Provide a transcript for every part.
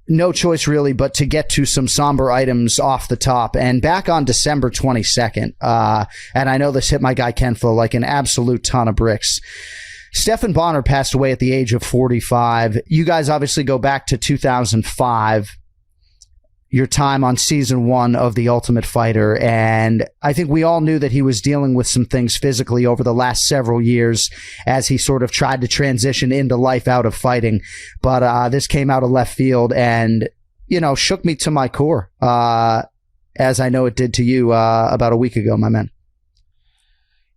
no choice really but to get to some somber items off the top. And back on December 22nd, and I know this hit my guy Ken Flo like an absolute ton of bricks. Stephan Bonnar passed away at the age of 45. You guys obviously go back to 2005, your time on season 1 of The Ultimate Fighter. And I think we all knew that he was dealing with some things physically over the last several years as he sort of tried to transition into life out of fighting. But this came out of left field and, shook me to my core, as I know it did to you about a week ago, my man.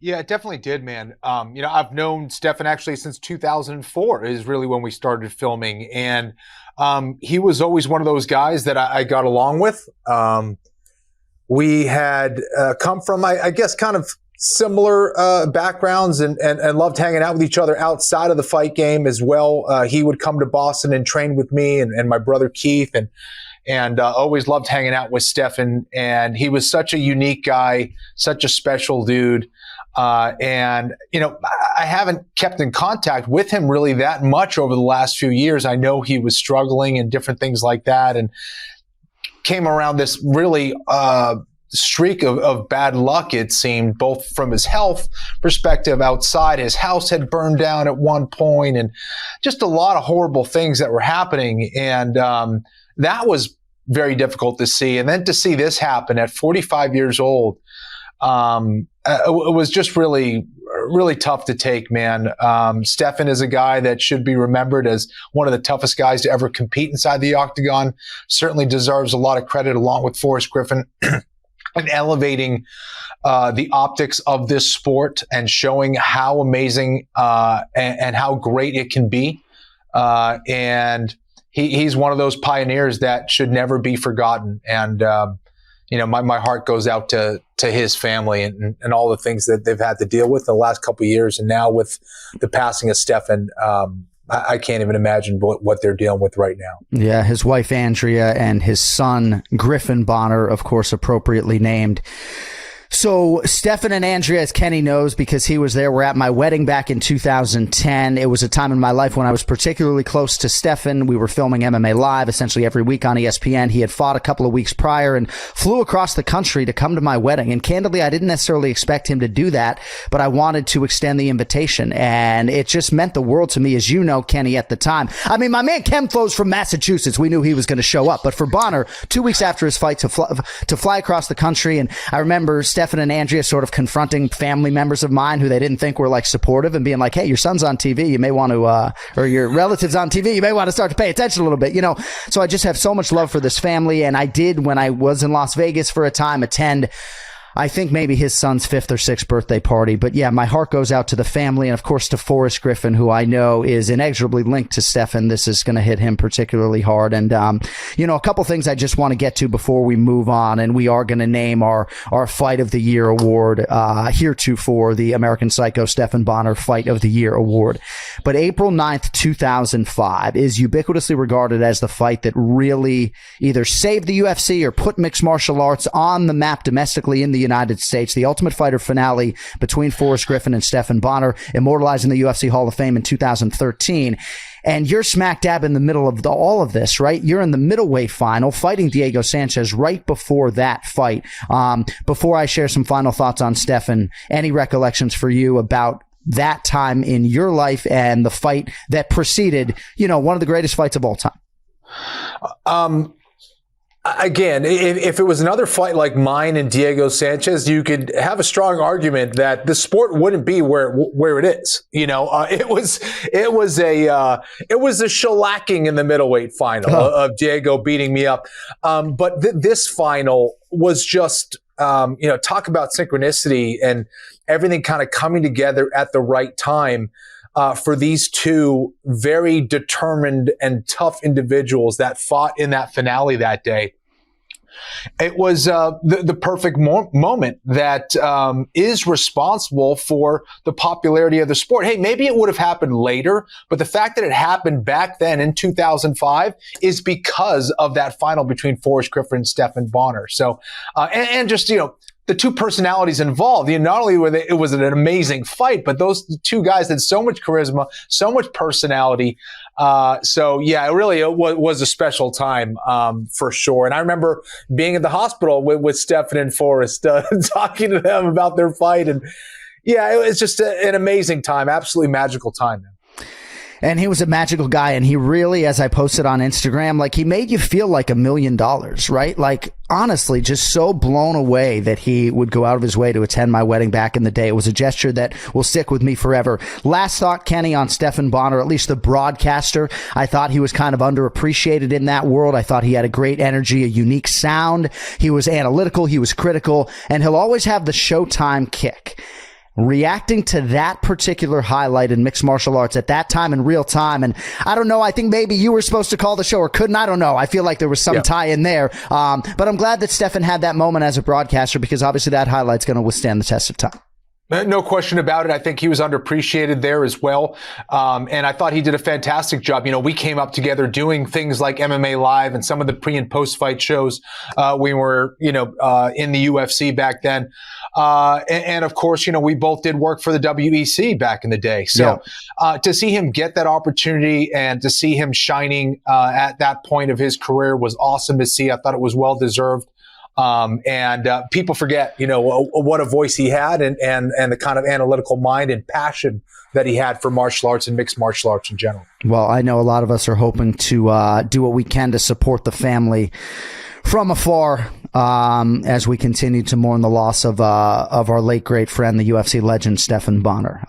Yeah, it definitely did, man. I've known Stephan actually since 2004 is really when we started filming. And he was always one of those guys that I got along with. We had come from, I guess, kind of similar backgrounds and loved hanging out with each other outside of the fight game as well. He would come to Boston and train with me and my brother Keith and always loved hanging out with Stephan. And he was such a unique guy, such a special dude. I haven't kept in contact with him really that much over the last few years. I know he was struggling and different things like that and came around this really streak of bad luck, it seemed, both from his health perspective outside. His house had burned down at one point and just a lot of horrible things that were happening. And that was very difficult to see. And then to see this happen at 45 years old, it was just really, really tough to take, man. Stephan is a guy that should be remembered as one of the toughest guys to ever compete inside the octagon. Certainly deserves a lot of credit along with Forrest Griffin and elevating the optics of this sport and showing how amazing and how great it can be. And he's one of those pioneers that should never be forgotten. And my heart goes out to his family and all the things that they've had to deal with the last couple of years. And now with the passing of Stephan, I can't even imagine what they're dealing with right now. Yeah, his wife, Andrea, and his son, Griffin Bonnar, of course, appropriately named. So Stephan and Andrea, as Kenny knows because he was there, were at my wedding back in 2010. It was a time in my life when I was particularly close to Stephan. We were filming MMA Live essentially every week on ESPN. He had fought a couple of weeks prior and flew across the country to come to my wedding. And candidly, I didn't necessarily expect him to do that, but I wanted to extend the invitation. And it just meant the world to me, as you know, Kenny, at the time. I mean, my man Ken Flo's from Massachusetts. We knew he was going to show up. But for Bonnar, 2 weeks after his fight to fly across the country, and I remember Stephan and Andrea sort of confronting family members of mine who they didn't think were like supportive and being like, hey, your son's on TV. You may want to, or your relative's on TV. You may want to start to pay attention a little bit, So I just have so much love for this family. And I did, when I was in Las Vegas for a time, attend I think maybe his son's 5th or 6th birthday party. But yeah, my heart goes out to the family and, of course, to Forrest Griffin, who I know is inexorably linked to Stephan. This is going to hit him particularly hard. And, a couple things I just want to get to before we move on. And we are going to name our Fight of the Year award heretofore the American Psycho Stephan Bonnar Fight of the Year award. But April 9th, 2005 is ubiquitously regarded as the fight that really either saved the UFC or put mixed martial arts on the map domestically in the United States. The Ultimate Fighter finale between Forrest Griffin and Stephan Bonnar, immortalized in the UFC Hall of Fame in 2013. And you're smack dab in the middle of all of this, right? You're in the middleweight final fighting Diego Sanchez right before that fight. Before I share some final thoughts on Stephan, any recollections for you about that time in your life and the fight that preceded, one of the greatest fights of all time? Again, if it was another fight like mine and Diego Sanchez, you could have a strong argument that the sport wouldn't be where it is. It was a shellacking in the middleweight final of Diego beating me up. But this final was just, talk about synchronicity and everything kind of coming together at the right time. For these two very determined and tough individuals that fought in that finale that day. It was the perfect moment that is responsible for the popularity of the sport. Hey, maybe it would have happened later, but the fact that it happened back then in 2005 is because of that final between Forrest Griffin and Stephan Bonnar. So, and just, the two personalities involved, not only it was an amazing fight, but those two guys had so much charisma, so much personality. So yeah, it was a special time, for sure. And I remember being at the hospital with Stephan and Forrest, talking to them about their fight. And yeah, it was just an amazing time, absolutely magical time, man. And he was a magical guy, and he really, as I posted on Instagram, like, he made you feel like $1 million, right? Like, honestly, just so blown away that he would go out of his way to attend my wedding back in the day. It was a gesture that will stick with me forever. Last thought, Kenny, on Stephan Bonnar, at least the broadcaster. I thought he was kind of underappreciated in that world. I thought he had a great energy, a unique sound. He was analytical, he was critical, and he'll always have the Showtime kick. Reacting to that particular highlight in mixed martial arts at that time in real time. And I don't know, I think maybe you were supposed to call the show or couldn't. I don't know. I feel like there was some tie in there. But I'm glad that Stephan had that moment as a broadcaster, because obviously that highlight's going to withstand the test of time. No question about it. I think he was underappreciated there as well. And I thought he did a fantastic job. You know, we came up together doing things like MMA Live and some of the pre and post fight shows. We were, in the UFC back then. And of course, we both did work for the WEC back in the day. So, to see him get that opportunity and to see him shining, at that point of his career was awesome to see. I thought it was well deserved. And people forget, what a voice he had and the kind of analytical mind and passion that he had for martial arts and mixed martial arts in general. Well, I know a lot of us are hoping to do what we can to support the family from afar, as we continue to mourn the loss of our late great friend, the UFC legend Stephan Bonnar.